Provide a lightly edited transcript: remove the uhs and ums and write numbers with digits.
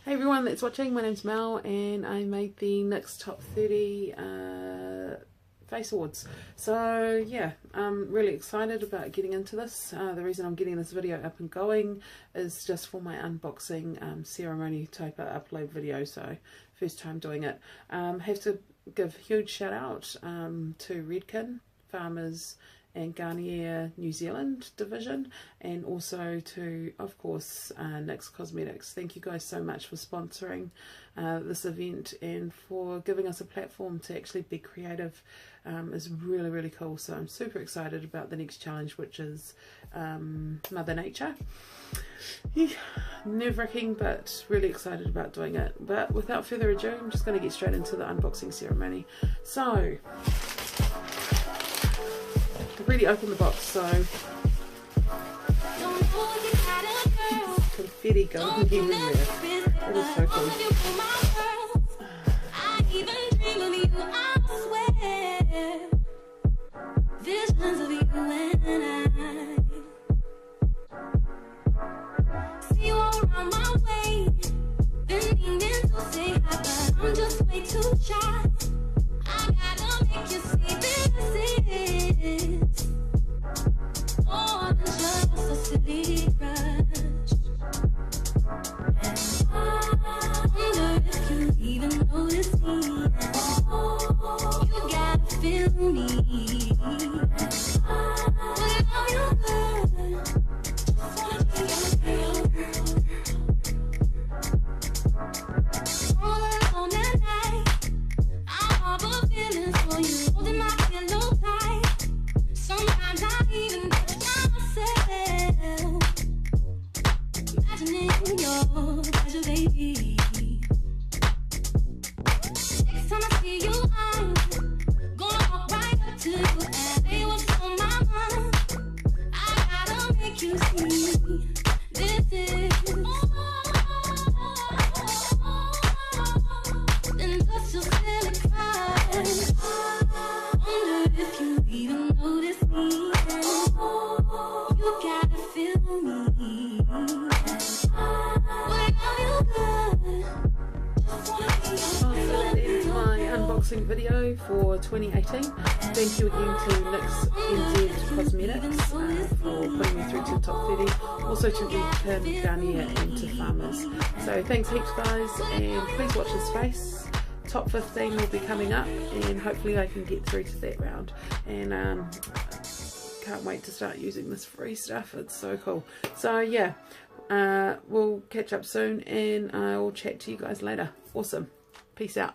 Hey everyone that's watching, my name's Mel and I made the Nyx Top 30 Face Awards. So yeah, I'm really excited about getting into this. The reason I'm getting this video up and going is just for my unboxing ceremony type of upload video, so first time doing it. Have to give a huge shout out to Redken Farmers and Garnier New Zealand division, and also to, of course, Nyx Cosmetics. Thank you guys so much for sponsoring this event and for giving us a platform to actually be creative. Is really, really cool. So I'm super excited about the next challenge, which is Mother Nature. Yeah, nerve-wracking, but really excited about doing it. But without further ado, I'm just going to get straight into the unboxing ceremony. So I've already opened the box, so confetti going everywhere. That is so cool. Visions of you and I see you all around my way, bending in to say hi, but I'm just way too shy. I gotta make you see this is more than just a silly crush. And I wonder if you even notice me. You gotta feel me. Video for 2018. Thank you again to Nyx NZ Cosmetics for putting me through to the top 30. Also to Redken, Garnier and to Farmers. So thanks heaps guys, and please watch this space. Top 15 will be coming up and hopefully I can get through to that round. And can't wait to start using this free stuff. It's so cool. So yeah, we'll catch up soon and I'll chat to you guys later. Awesome. Peace out.